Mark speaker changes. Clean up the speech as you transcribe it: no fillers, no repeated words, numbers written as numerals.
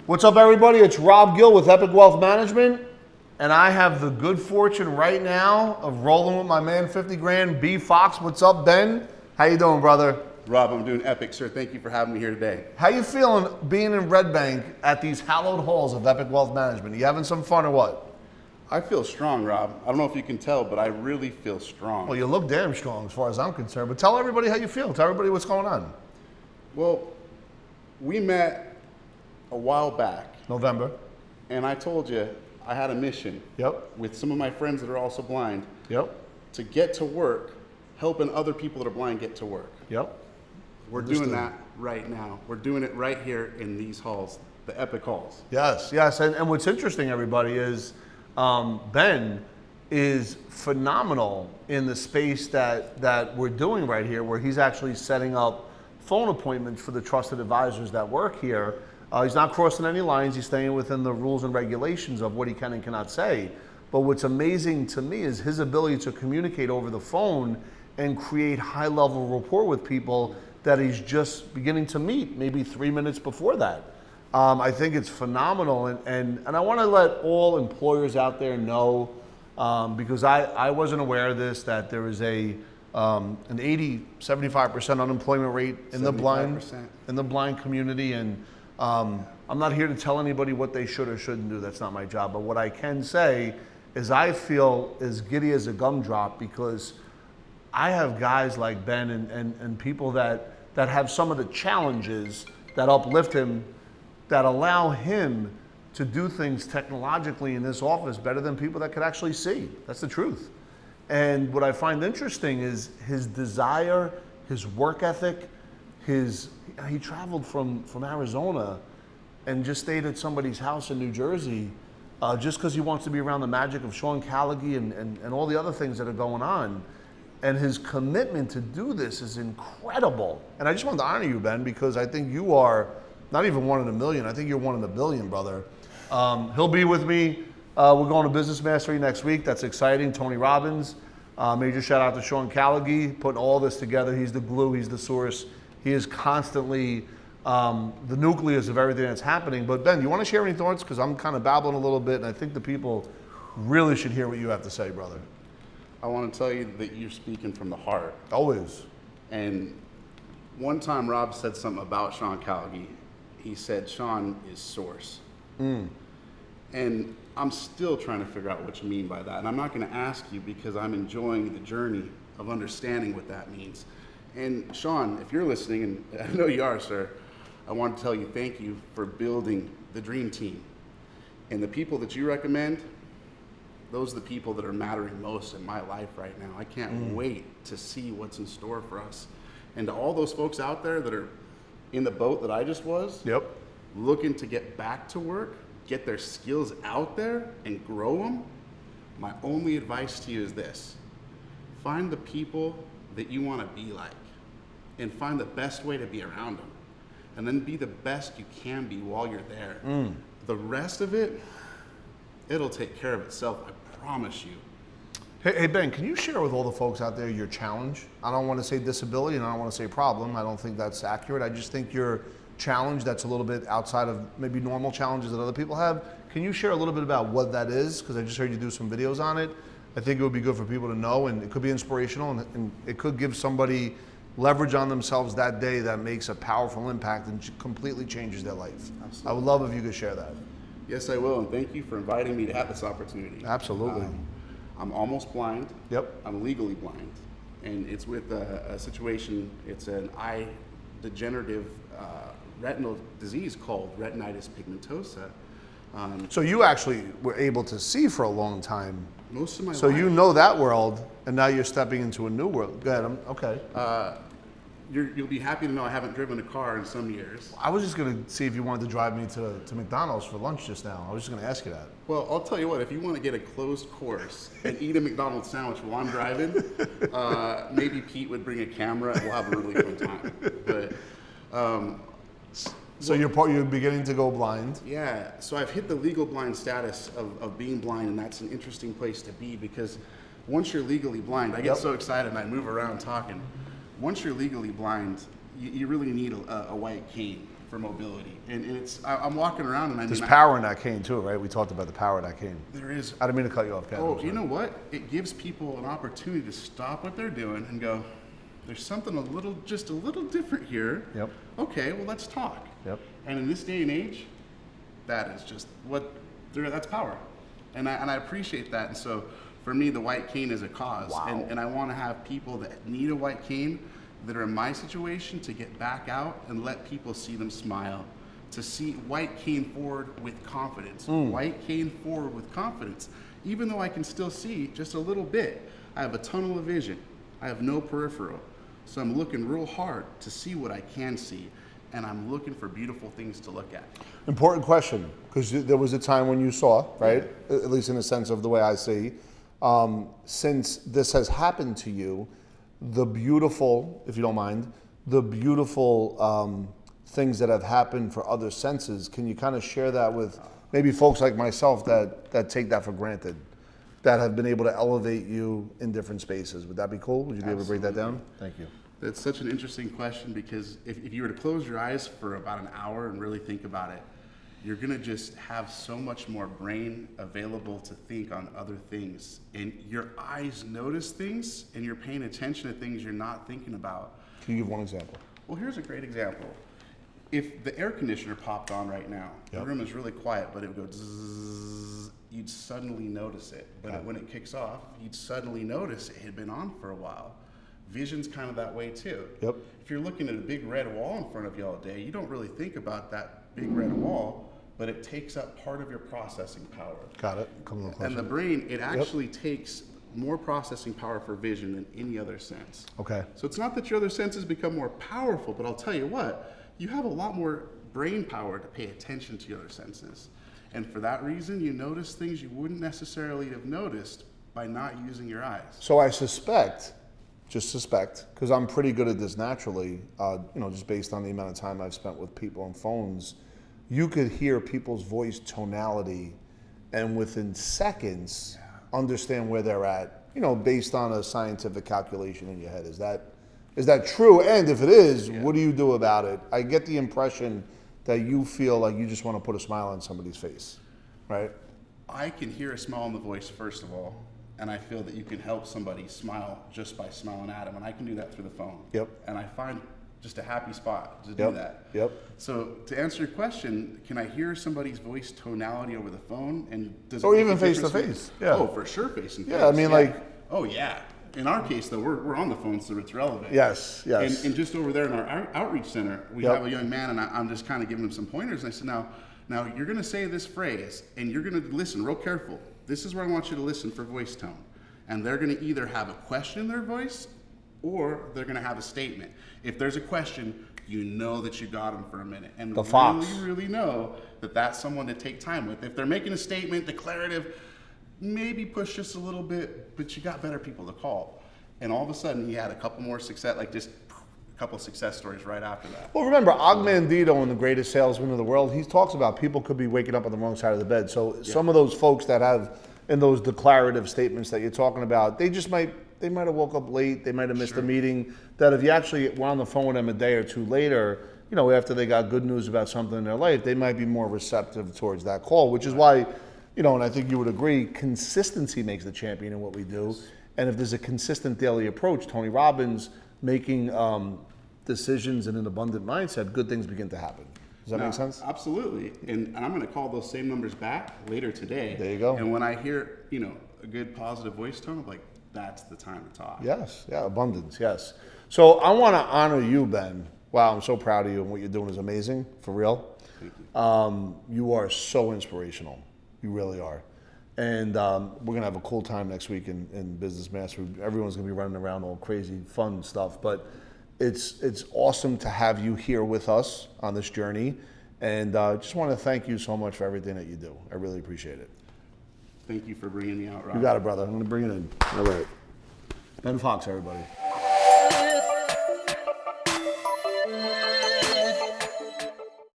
Speaker 1: What's up, everybody? It's Rob Gill with Epic Wealth Management, and I have the good fortune right now of rolling with my man 50 grand, B Fox. What's up, Ben? How you doing, brother?
Speaker 2: Rob, I'm doing epic, sir. Thank you for having me here today.
Speaker 1: How you feeling being in Red Bank at these hallowed halls of Epic Wealth Management? You having some fun or what?
Speaker 2: I feel strong, Rob. I don't know if you can tell, but I really feel strong.
Speaker 1: Well, you look damn strong as far as I'm concerned, but tell everybody how you feel. Tell everybody what's going on.
Speaker 2: Well, we met a while back.
Speaker 1: November.
Speaker 2: And I told you I had a mission.
Speaker 1: Yep.
Speaker 2: With some of my friends that are also blind.
Speaker 1: Yep.
Speaker 2: To get to work, helping other people that are blind get to work.
Speaker 1: Yep.
Speaker 2: We're doing that right now. We're doing it right here in these halls, the Epic halls.
Speaker 1: Yes, yes. And what's interesting, everybody, is Ben is phenomenal in the space that we're doing right here, where he's actually setting up phone appointments for the trusted advisors that work here. He's not crossing any lines. He's staying within the rules and regulations of what he can and cannot say. But what's amazing to me is his ability to communicate over the phone and create high-level rapport with people that he's just beginning to meet maybe 3 minutes before that. I think it's phenomenal. And I want to let all employers out there know, because I wasn't aware of this, that there is an 75% unemployment rate in
Speaker 2: 75%.
Speaker 1: the blind community. And I'm not here to tell anybody what they should or shouldn't do. That's not my job. But what I can say is I feel as giddy as a gumdrop, because I have guys like Ben and people that have some of the challenges that uplift him, that allow him to do things technologically in this office better than people that could actually see. That's the truth. And what I find interesting is his desire, his work ethic, he traveled from Arizona and just stayed at somebody's house in New Jersey just because he wants to be around the magic of Sean Callagy and all the other things that are going on. And his commitment to do this is incredible. And I just wanted to honor you, Ben, because I think you are not even one in a million. I think you're one in a billion, brother. He'll be with me. We're going to Business Mastery next week. That's exciting. Tony Robbins. Major shout out to Sean Callagy, putting all this together. He's the glue. He's the source. He is constantly the nucleus of everything that's happening. But Ben, you want to share any thoughts? Because I'm kind of babbling a little bit, and I think the people really should hear what you have to say, brother.
Speaker 2: I want to tell you that you're speaking from the heart.
Speaker 1: Always.
Speaker 2: And one time Rob said something about Sean Callagy. He said Sean is source. And I'm still trying to figure out what you mean by that. And I'm not going to ask you, because I'm enjoying the journey of understanding what that means. And Sean, if you're listening, and I know you are, sir, I want to tell you thank you for building the dream team. And the people that you recommend, those are the people that are mattering most in my life right now. I can't wait to see what's in store for us. And to all those folks out there that are in the boat that I just was,
Speaker 1: Yep.
Speaker 2: looking to get back to work, get their skills out there and grow them, my only advice to you is this: find the people that you want to be like and find the best way to be around them, and then be the best you can be while you're there. The rest of it, it'll take care of itself, I promise you.
Speaker 1: Hey Ben, can you share with all the folks out there your challenge? I don't want to say disability and I don't want to say problem. I don't think that's accurate. I just think your challenge that's a little bit outside of maybe normal challenges that other people have. Can you share a little bit about what that is? Because I just heard you do some videos on it. I think it would be good for people to know, and it could be inspirational, and it could give somebody leverage on themselves that day that makes a powerful impact and completely changes their life.
Speaker 2: Absolutely.
Speaker 1: I would love if you could share that.
Speaker 2: Yes, I will, and thank you for inviting me to have this opportunity.
Speaker 1: Absolutely.
Speaker 2: I'm almost blind.
Speaker 1: Yep.
Speaker 2: I'm legally blind, and it's with a situation. It's an eye degenerative retinal disease called retinitis pigmentosa.
Speaker 1: So you actually were able to see for a long time.
Speaker 2: Most of my
Speaker 1: So
Speaker 2: life.
Speaker 1: you know that world, and now you're stepping into a new world. Go ahead. Okay.
Speaker 2: You'll be happy to know I haven't driven a car in some years.
Speaker 1: I was just going to see if you wanted to drive me to McDonald's for lunch just now. I was just going to ask you that.
Speaker 2: Well, I'll tell you what, if you want to get a closed course and eat a McDonald's sandwich while I'm driving, maybe Pete would bring a camera and we'll have a really fun time. But
Speaker 1: So you're beginning to go blind.
Speaker 2: yeah, so I've hit the legal blind status of being blind, and that's an interesting place to be, because once you're legally blind, I get so excited and I move around talking. Once you're legally blind, you really need a white cane for mobility. And I'm walking around and
Speaker 1: There's power in that cane too, right? We talked about the power of that cane.
Speaker 2: There is.
Speaker 1: I didn't mean to cut you off, Ken.
Speaker 2: Oh, you know what? It gives people an opportunity to stop what they're doing and go, there's something just a little different here.
Speaker 1: Yep.
Speaker 2: Okay, well, let's talk.
Speaker 1: Yep.
Speaker 2: And in this day and age, that is just that's power. And I appreciate that. And so for me, the white cane is a cause.
Speaker 1: Wow.
Speaker 2: And I want to have people that need a white cane that are in my situation to get back out and let people see them smile, to see white cane forward with confidence. White cane forward with confidence. Even though I can still see just a little bit, I have a tunnel of vision. I have no peripheral. So I'm looking real hard to see what I can see, and I'm looking for beautiful things to look at.
Speaker 1: Important question, because there was a time when you saw, right? Yeah. At least in the sense of the way I see. Since this has happened to you, the beautiful, if you don't mind, the beautiful things that have happened for other senses, can you kind of share that with maybe folks like myself that take that for granted, that have been able to elevate you in different spaces? Would that be cool? Would you be able to break that down? Thank you.
Speaker 2: That's such an interesting question, because if you were to close your eyes for about an hour and really think about it, you're gonna just have so much more brain available to think on other things. And your eyes notice things, and you're paying attention to things you're not thinking about.
Speaker 1: Can you give one example?
Speaker 2: Well, here's a great example. If the air conditioner popped on right now, the room is really quiet, but it would go zzz, you'd suddenly notice it. But when it kicks off, you'd suddenly notice it had been on for a while. Vision's kind of that way too.
Speaker 1: Yep.
Speaker 2: If you're looking at a big red wall in front of you all day, you don't really think about that big red wall, but it takes up part of your processing power.
Speaker 1: Got it. Come a little closer.
Speaker 2: And the brain, it actually takes more processing power for vision than any other sense.
Speaker 1: Okay.
Speaker 2: So it's not that your other senses become more powerful, but I'll tell you what, you have a lot more brain power to pay attention to your other senses. And for that reason, you notice things you wouldn't necessarily have noticed by not using your eyes.
Speaker 1: So I suspect, because I'm pretty good at this naturally, just based on the amount of time I've spent with people on phones, you could hear people's voice tonality and within seconds understand where they're at, based on a scientific calculation in your head. Is that true? And if it is, what do you do about it? I get the impression that you feel like you just want to put a smile on somebody's face, right?
Speaker 2: I can hear a smile in the voice, first of all, and I feel that you can help somebody smile just by smiling at them, and I can do that through the phone.
Speaker 1: Yep.
Speaker 2: And I find just a happy spot to
Speaker 1: Yep.
Speaker 2: do that.
Speaker 1: Yep.
Speaker 2: So to answer your question, can I hear somebody's voice tonality over the phone? And does
Speaker 1: Or
Speaker 2: it make
Speaker 1: even
Speaker 2: a
Speaker 1: face to
Speaker 2: difference?
Speaker 1: face? Yeah.
Speaker 2: Oh, for sure, face to face.
Speaker 1: Yeah, I mean, like.
Speaker 2: Oh yeah. In our case, though, we're on the phone, so it's relevant.
Speaker 1: Yes.
Speaker 2: And just over there in our outreach center, we
Speaker 1: Yep.
Speaker 2: have a young man, and I'm just kind of giving him some pointers. And I said, now you're going to say this phrase, and you're going to listen real careful. This is where I want you to listen for voice tone. And they're going to either have a question in their voice, or they're going to have a statement. If there's a question, you know that you got them for a minute. And
Speaker 1: The fox.
Speaker 2: really know that that's someone to take time with. If they're making a statement, declarative, maybe push just a little bit, but you got better people to call. And all of a sudden, he had a couple more success, like just a couple success stories right after that.
Speaker 1: Well, remember, Ogmandino, in The Greatest Salesman of the World, he talks about people could be waking up on the wrong side of the bed. So some of those folks that have, in those declarative statements that you're talking about, they might have woke up late, they might have missed a meeting, that if you actually were on the phone with them a day or two later, after they got good news about something in their life, they might be more receptive towards that call, which is why, and I think you would agree, consistency makes the champion in what we do. And if there's a consistent daily approach, Tony Robbins, making decisions in an abundant mindset, good things begin to happen. Does that make sense?
Speaker 2: Absolutely. And I'm going to call those same numbers back later today.
Speaker 1: There you go.
Speaker 2: And when I hear, a good positive voice tone, I'm like, that's the time to talk.
Speaker 1: Yes. Yeah. Abundance. Yes. So I want to honor you, Ben. Wow. I'm so proud of you, and what you're doing is amazing, for real.
Speaker 2: Thank you.
Speaker 1: You are so inspirational. You really are. And we're going to have a cool time next week in Business Master. Everyone's going to be running around all crazy, fun stuff. But it's awesome to have you here with us on this journey. And just want to thank you so much for everything that you do. I really appreciate it.
Speaker 2: Thank you for bringing me out, Rob.
Speaker 1: You got it, brother. I'm going to bring it in. All right. Ben Fox, everybody.